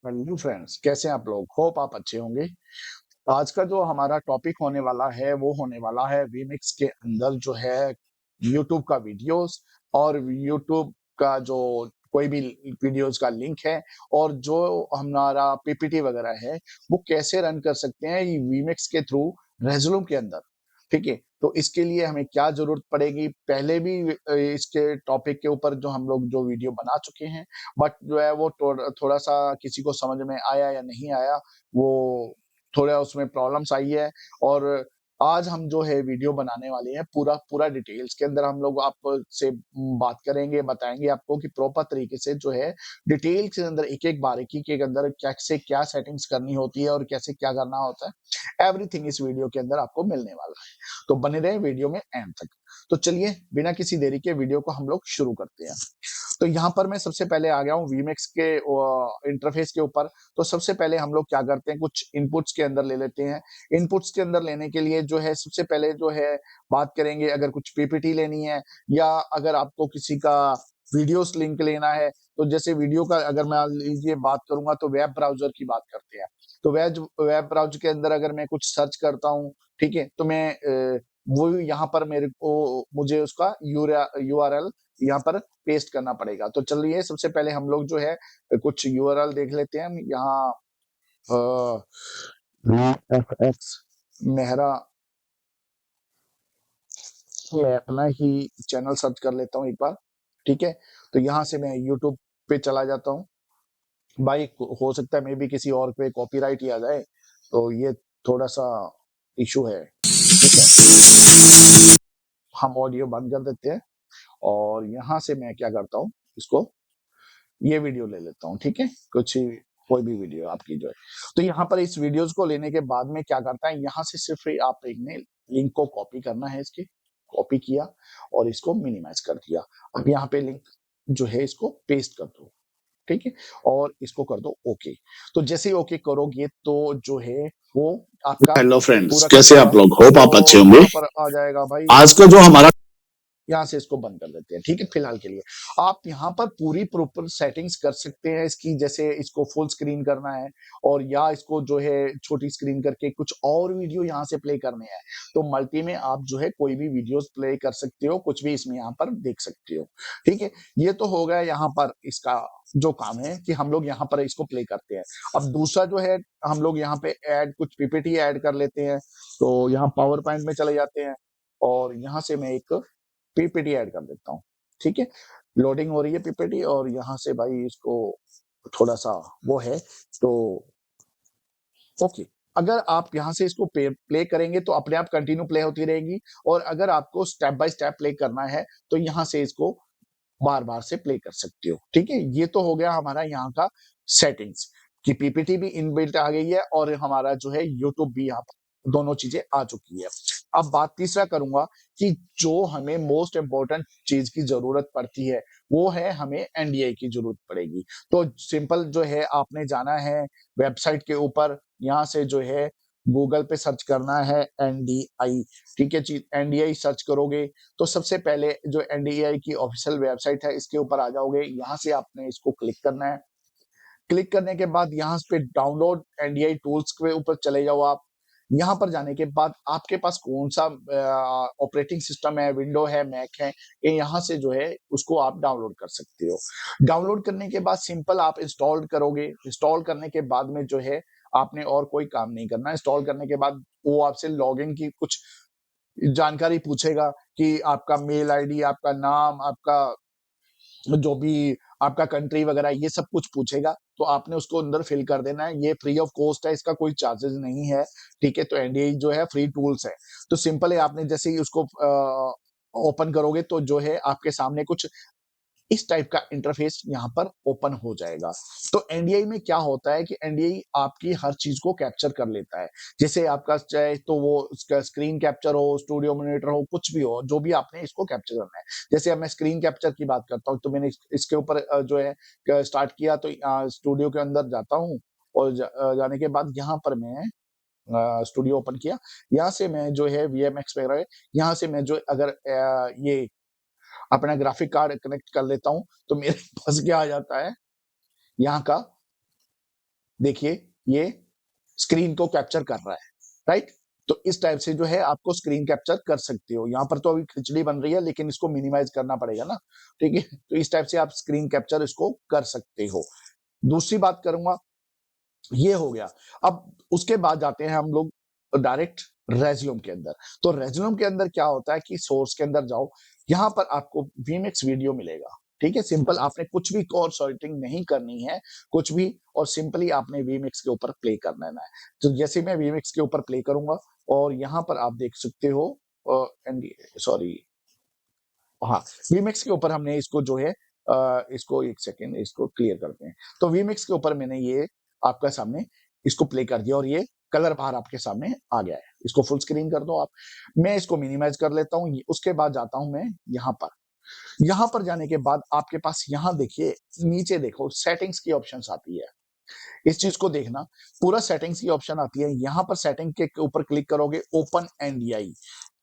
Hello friends, कैसे हैं आप लोग? होप आप अच्छे होंगे। आज का जो हमारा टॉपिक होने वाला है वो होने वाला है वीमिक्स के अंदर जो है यूट्यूब का वीडियोस और यूट्यूब का जो कोई भी वीडियोस का लिंक है और जो हमारा पीपीटी वगैरह है वो कैसे रन कर सकते हैं वीमिक्स के थ्रू रेज़लूम के अंदर। ठीक है, तो इसके लिए हमें क्या जरूरत पड़ेगी? पहले भी इसके टॉपिक के ऊपर जो हम लोग जो वीडियो बना चुके हैं, बट जो है वो थोड़ा सा किसी को समझ में आया या नहीं आया, वो थोड़ा उसमें प्रॉब्लम्स आई है। और आज हम जो है वीडियो बनाने वाले हैं पूरा पूरा डिटेल्स के अंदर हम लोग आपसे बात करेंगे, बताएंगे आपको कि प्रॉपर तरीके से जो है डिटेल्स के अंदर एक एक बारीकी के अंदर कैसे क्या सेटिंग्स करनी होती है और कैसे क्या करना होता है, एवरीथिंग इस वीडियो के अंदर आपको मिलने वाला है। तो बने रहे वीडियो में एंड तक। तो चलिए बिना किसी देरी के वीडियो को हम लोग शुरू करते हैं। तो यहाँ पर मैं सबसे पहले आ गया हूँ वीमेक्स के इंटरफेस के ऊपर। तो सबसे पहले हम लोग क्या करते हैं, कुछ इनपुट्स के अंदर ले लेते हैं। इनपुट्स के अंदर लेने के लिए जो है सबसे पहले जो है बात करेंगे, अगर कुछ पीपीटी लेनी है या अगर आपको किसी का वीडियोस लिंक लेना है, तो जैसे वीडियो का अगर मैं लीजिए बात करूंगा तो वेब ब्राउजर की बात करते हैं। तो वेब ब्राउजर के अंदर अगर मैं कुछ सर्च करता हूँ, ठीक है, तो मैं वो यहाँ पर मेरे को मुझे उसका यूआरएल यहाँ पर पेस्ट करना पड़ेगा। तो चलिए सबसे पहले हम लोग जो है कुछ यूआरएल देख लेते हैं। हम यहाँ VFX मेहरा, मैं अपना ही चैनल सर्च कर लेता हूँ एक बार। ठीक है, तो यहाँ से मैं यूट्यूब पे चला जाता हूँ। भाई हो सकता है मे भी किसी और पे कॉपीराइट ही आ जाए, तो ये थोड़ा सा इशू है। ठीक है, हम ऑडियो बंद कर देते हैं और यहाँ से मैं क्या करता हूँ, इसको ये वीडियो ले लेता हूँ। ठीक है, कुछ कोई भी वीडियो आपकी जो है। तो यहाँ पर इस वीडियोस को लेने के बाद में क्या करता है, यहाँ से सिर्फ आप एक ने लिंक को कॉपी करना है, इसकी कॉपी किया और इसको मिनिमाइज कर दिया। अब यहाँ पे लिंक जो है इसको पेस्ट कर दो। ठीक है, और इसको कर दो ओके। तो जैसे ही ओके करोगे तो जो है वो आपका हेलो फ्रेंड्स, पूरा का कैसे पूरा आप लोग? होप आप अच्छे तो होंगे। यहाँ पर आ जाएगा भाई। आज का जो हमारा यहाँ से इसको बंद कर देते हैं। ठीक है, फिलहाल के लिए आप यहाँ पर पूरी प्रॉपर सेटिंग्स कर सकते हैं इसकी, जैसे इसको फुल स्क्रीन करना है और या इसको जो है छोटी स्क्रीन करके कुछ और वीडियो यहाँ से प्ले करने हैं, तो मल्टी में आप जो है कोई भी वीडियोस प्ले कर सकते हो, कुछ भी इसमें यहाँ पर देख सकते हो। ठीक है, ये तो हो गया यहाँ पर इसका जो काम है कि हम लोग यहाँ पर इसको प्ले करते हैं। अब दूसरा जो है, हम लोग यहाँ पे ऐड कुछ पीपीटी ऐड कर लेते हैं। तो यहाँ पावर पॉइंट में चले जाते हैं और यहाँ से मैं एक पीपीटी ऐड कर देता हूँ। ठीक है, लोडिंग हो रही है पीपीटी और यहाँ से भाई इसको थोड़ा सा वो है, तो ओके। अगर आप यहाँ से इसको प्ले करेंगे तो अपने आप कंटिन्यू प्ले होती रहेगी, और अगर आपको स्टेप बाय स्टेप प्ले करना है तो यहाँ से इसको बार बार से प्ले कर सकते हो। ठीक है, ये तो हो गया हमारा यहाँ का सेटिंग्स कि पीपीटी भी इनबिल्ट आ गई है और हमारा जो है यूट्यूब भी यहाँ पर दोनों चीजें आ चुकी है। अब बात तीसरा करूंगा कि जो हमें मोस्ट इंपॉर्टेंट चीज की जरूरत पड़ती है वो है हमें एनडीआई की जरूरत पड़ेगी। तो सिंपल जो है आपने जाना है वेबसाइट के ऊपर, यहाँ से जो है गूगल पे सर्च करना है एनडीआई। ठीक है, चीज एनडीआई सर्च करोगे तो सबसे पहले जो एनडीआई की ऑफिशियल वेबसाइट है इसके ऊपर आ जाओगे। यहाँ से आपने इसको क्लिक करना है। क्लिक करने के बाद यहाँ पे डाउनलोड एनडीआई टूल्स के ऊपर चले जाओ आप। यहाँ पर जाने के बाद आपके पास कौन सा ऑपरेटिंग सिस्टम है, विंडो है, मैक है, ये यहाँ से जो है उसको आप डाउनलोड कर सकते हो। डाउनलोड करने के बाद सिंपल आप इंस्टॉल करोगे। इंस्टॉल करने के बाद में जो है आपने और कोई काम नहीं करना। इंस्टॉल करने के बाद वो आपसे लॉगिन की कुछ जानकारी पूछेगा कि आपका मेल आईडी, आपका नाम, आपका जो भी आपका कंट्री वगैरह ये सब कुछ पूछेगा, तो आपने उसको अंदर फिल कर देना है। ये फ्री ऑफ कॉस्ट है, इसका कोई चार्जेस नहीं है। ठीक है, तो एनडीआई जो है फ्री टूल्स है। तो सिंपल है, आपने जैसे ही उसको ओपन करोगे तो जो है आपके सामने कुछ इस टाइप का इंटरफेस यहाँ पर ओपन हो जाएगा। तो एनडीआई में क्या होता है कि एनडीआई आपकी हर चीज को कैप्चर कर लेता है। जैसे आपका चाहे तो वो उसका स्क्रीन कैप्चर हो, स्टूडियो मॉनिटर हो, कुछ भी हो, जो भी आपने इसको कैप्चर करना है। जैसे अब मैं स्क्रीन कैप्चर की बात करता हूँ, तो मैंने इसके ऊपर जो है स्टार्ट किया, तो स्टूडियो के अंदर जाता हूँ और जाने के बाद यहाँ पर मैं स्टूडियो ओपन किया। यहाँ से मैं जो है वीएमएक्स वगैरह, यहाँ से मैं जो अगर ये अपना ग्राफिक कार्ड कनेक्ट कर लेता हूँ तो मेरे पास क्या आ जाता है, यहाँ का देखिए ये स्क्रीन को कैप्चर कर रहा है, राइट? तो इस टाइप से जो है आपको स्क्रीन कैप्चर कर सकते हो। यहाँ पर तो अभी खिचड़ी बन रही है, लेकिन इसको मिनिमाइज करना पड़ेगा ना, ठीक है? तो इस टाइप से आप स्क्रीन कैप्चर इसको कर सकते हो। दूसरी बात करूंगा, ये हो गया। अब उसके बाद जाते हैं हम लोग डायरेक्ट रेज़्यूम के अंदर। तो रेज़्यूम के अंदर क्या होता है कि सोर्स के अंदर जाओ, यहाँ पर आपको वीमिक्स वीडियो मिलेगा, ठीक है? सिंपल आपने कुछ भी और सेटिंग नहीं करनी है, कुछ भी, और सिंपली आपने वीमिक्स के ऊपर प्ले कर लेना है। तो जैसे मैं वीमिक्स के ऊपर प्ले करूँगा और यहाँ पर आप देख सकते हो सॉरी, हाँ, वीमिक्स के ऊपर हमने इसको जो है इसको एक सेकंड इसको क्लियर करते हैं। तो वीमिक्स के ऊपर मैंने ये आपका सामने इसको प्ले कर दिया और ये कलर बाहर आपके सामने आ गया है। इसको फुल स्क्रीन कर दो आप। मैं इसको मिनिमाइज़ कर लेता हूँ। उसके बाद जाता हूँ मैं यहाँ पर। यहाँ पर जाने के बाद आपके पास यहाँ देखिए, नीचे देखो सेटिंग्स की ऑप्शंस आती है। इस चीज़ को देखना, पूरा सेटिंग्स की ऑप्शन आती है। यहाँ पर सेटिंग के ऊपर क्लिक करोगे, ओपन एनडीआई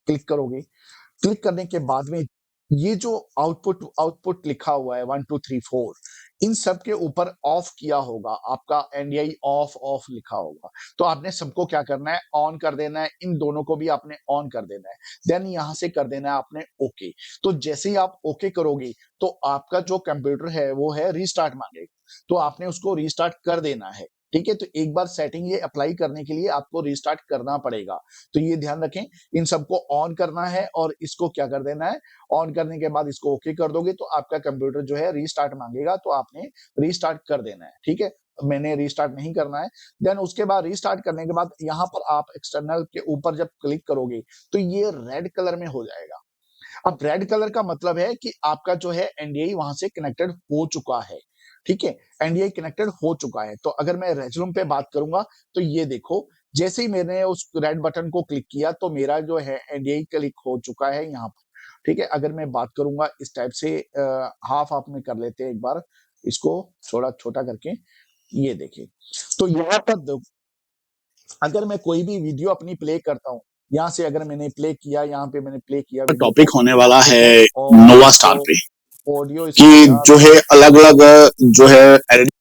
क्लिक करोगे। क्लिक करने के बाद में ये जो आउटपुट आउटपुट लिखा हुआ है 1 2 3 4, इन सब के ऊपर ऑफ किया होगा, आपका एनडीआई ऑफ ऑफ लिखा होगा। तो आपने सबको क्या करना है, ऑन कर देना है। इन दोनों को भी आपने ऑन कर देना है। देन यहां से कर देना है आपने ओके। तो जैसे ही आप ओके करोगे तो आपका जो कंप्यूटर है वो है रीस्टार्ट मांगेगा, तो आपने उसको रीस्टार्ट कर देना है। ठीक है, तो एक बार सेटिंग ये अप्लाई करने के लिए आपको रीस्टार्ट करना पड़ेगा। तो ये ध्यान रखें, इन सबको ऑन करना है और इसको क्या कर देना है, ऑन करने के बाद इसको ओके कर दोगे तो आपका कंप्यूटर जो है रीस्टार्ट मांगेगा, तो आपने रीस्टार्ट कर देना है। ठीक है, मैंने रीस्टार्ट नहीं करना है। देन उसके बाद रीस्टार्ट करने के बाद यहाँ पर आप एक्सटर्नल के ऊपर जब क्लिक करोगे तो ये रेड कलर में हो जाएगा। अब रेड कलर का मतलब है कि आपका जो है एनडीआई वहां से कनेक्टेड हो चुका है। ठीक है, एनडीआई कनेक्टेड हो चुका है। तो अगर मैं रेज्यूम पे बात करूंगा तो ये देखो, जैसे ही मैंने उस रेड बटन को क्लिक किया तो मेरा जो है एनडीआई क्लिक हो चुका है यहाँ पर। ठीक है, अगर मैं बात करूंगा इस टाइप से हाफ हाफ में कर लेते हैं एक बार, इसको थोड़ा छोटा करके, ये देखिए। तो यहाँ पर अगर मैं कोई भी वीडियो अपनी प्ले करता हूँ, यहाँ से अगर मैंने प्ले किया, यहाँ पे मैंने प्ले किया वीडियो टॉपिक को, होने वाला ठीक है है, और नोवा इसको स्टार पे ऑडियो कि इसको हटा जो दो, है अलग अलग जो है एडिट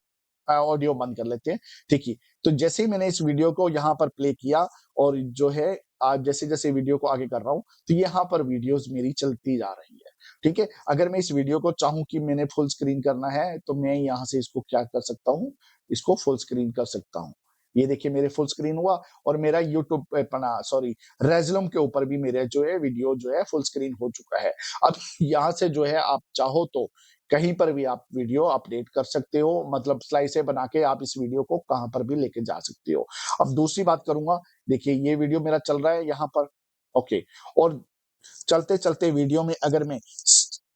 ऑडियो बंद कर लेते हैं। ठीक है, तो जैसे ही मैंने इस वीडियो को यहाँ पर प्ले किया और जो है आज जैसे-जैसे वीडियो को आगे कर रहा हूँ, तो यहाँ पर वीडियोज़ मेरी चलती जा रही है। ठीक है, अगर मैं इस वीडियो को चाहूँ कि मैंने फुल स्क्रीन करना है, तो मैं यहाँ से इसको क्या कर सकता हूँ, इसको फुल स्क्रीन कर सकता हूँ। ये देखिए मेरे फुल स्क्रीन हुआ और मेरा यूट्यूब पे अपना सॉरी रेज़लूम के ऊपर भी मेरे जो है वीडियो जो है फुल स्क्रीन हो चुका है। अब यहाँ से जो है आप चाहो तो कहीं पर भी आप वीडियो अपडेट कर सकते हो, मतलब स्लाइसें बना के आप इस वीडियो को कहाँ पर भी लेके जा सकते हो। अब दूसरी बात करूँगा, देखिए ये वीडियो मेरा चल रहा है यहाँ पर, ओके, और चलते-चलते वीडियो में अगर मैं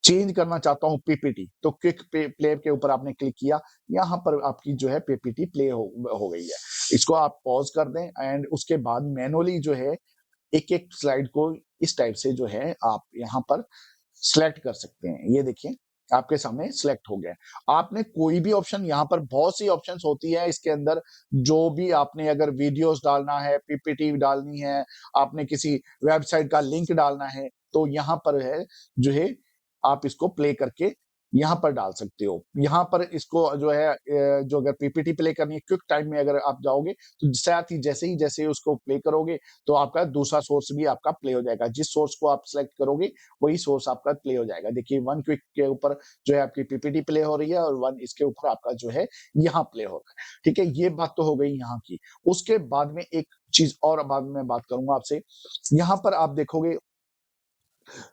चेंज करना चाहता हूँ पीपीटी, तो क्विक प्ले के ऊपर आपने क्लिक किया, यहाँ पर आपकी जो है पीपीटी प्ले हो गई है। इसको आप पॉज़ कर दें एंड उसके बाद मैनुअली जो है एक-एक स्लाइड को इस टाइप से जो है आप यहाँ पर सेलेक्ट कर सकते हैं। ये देखिए, आपके सामने सेलेक्ट हो गया है। आपने कोई भी ऑप्शन, यहाँ पर बहुत सी ऑप्शंस होती है इसके अंदर, जो भी आपने अगर वीडियोज़ डालना है, पीपीटी डालनी है, आपने किसी वेबसाइट का लिंक डालना है, तो यहाँ पर है जो है आप इसको प्ले करके यहाँ पर डाल सकते हो। यहाँ पर इसको जो है जो अगर पीपीटी प्ले करनी है क्विक टाइम में अगर आप जाओगे, तो साथ ही जैसे ही उसको प्ले करोगे, तो आपका दूसरा सोर्स भी आपका प्ले हो जाएगा। जिस सोर्स को आप सेलेक्ट करोगे, वही सोर्स आपका प्ले हो जाएगा। देखिए 1 क्विक के ऊपर जो है आपकी पीपीटी प्ले हो रही है और 1 इसके ऊपर आपका जो है यहाँ प्ले हो रहा है। ठीक है, ये बात तो हो गई यहाँ की। उसके बाद में एक चीज़ और बाद में बात करूँगा आपसे। यहाँ पर आप देखोगे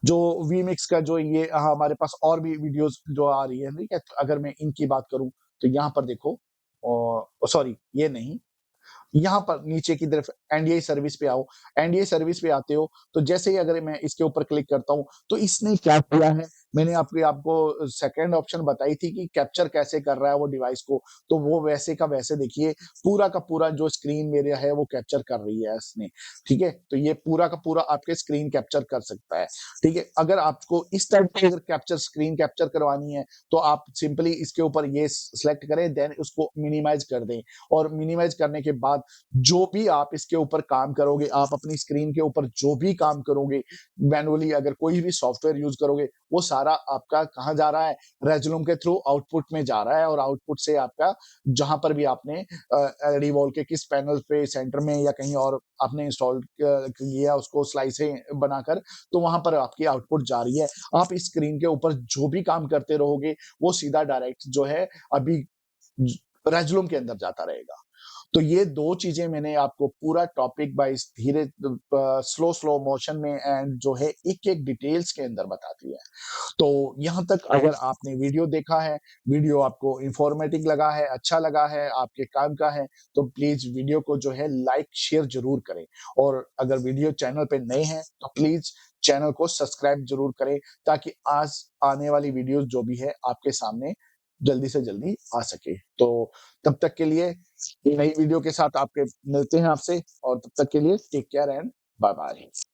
जो वीमिक्स का जो ये हमारे पास और भी वीडियोज़ जो आ रही है, ठीक है? तो अगर मैं इनकी बात करूँ, तो यहाँ पर देखो सॉरी ये नहीं, यहाँ पर नीचे की तरफ एनडीआई सर्विस पे आओ। एनडीआई सर्विस पे आते हो, तो जैसे ही अगर मैं इसके ऊपर क्लिक करता हूँ, तो इसने क्या किया है, मैंने आपको सेकंड ऑप्शन बताई थी कि कैप्चर कैसे कर रहा है वो डिवाइस को, तो वो वैसे का वैसे देखिए पूरा का पूरा जो स्क्रीन मेरा है वो कैप्चर कर रही है इसने, ठीक है? तो ये पूरा का पूरा आपके स्क्रीन कैप्चर कर सकता है, ठीक है? अगर आपको इस टाइप की अगर स्क्रीन कैप्चर करवानी है, तो आप सिंपली इसके ऊपर ये सेलेक्ट करें, देन उसको मिनिमाइज़ कर दें और मिनिमाइज़ करने के बाद जो भी आप इसके ऊपर काम करोगे, आप अपनी स्क्रीन के ऊपर जो भी काम करोगे, मैनुअली अगर कोई भी सॉफ्टवेयर यूज़ करोगे, वो सारा आपका कहाँ जा रहा है? रेज़ोलूम के थ्रू आउटपुट में जा रहा है और आउटपुट से आपका जहाँ पर भी आपने एलईडी वॉल के किस पैनल पे सेंटर में या कहीं और आपने इंस्टॉल किया उसको स्लाइसें बनाकर, तो वहाँ पर आपकी आउटपुट जा रही है। आप इस स्क्रीन के ऊपर जो भी काम करते रहोगे, वो सीधा डायरेक्ट जो है अभी ज रेज़ोलूम के अंदर जाता रहेगा। तो ये 2 चीज़ें मैंने आपको पूरा टॉपिक वाइज़ धीरे स्लो मोशन में एंड जो है एक-एक डिटेल्स के अंदर बता दी है। तो यहाँ तक अगर आपने वीडियो देखा है, वीडियो आपको इन्फॉर्मेटिव लगा है, अच्छा लगा है, आपके काम का है, तो प्लीज़ वीडियो को जो है लाइक, शेयर ज़रूर करें और अगर वीडियो चैनल पे नए हैं, तो प्लीज़ चैनल को सब्सक्राइब ज़रूर करें ताकि आज आने वाली वीडियोज़ जो भी है आपके सामने जल्दी से जल्दी आ सके। तो तब तक के लिए नई वीडियो के साथ आपके मिलते हैं आपसे और तब तक के लिए टेक केयर एंड बाय-बाय।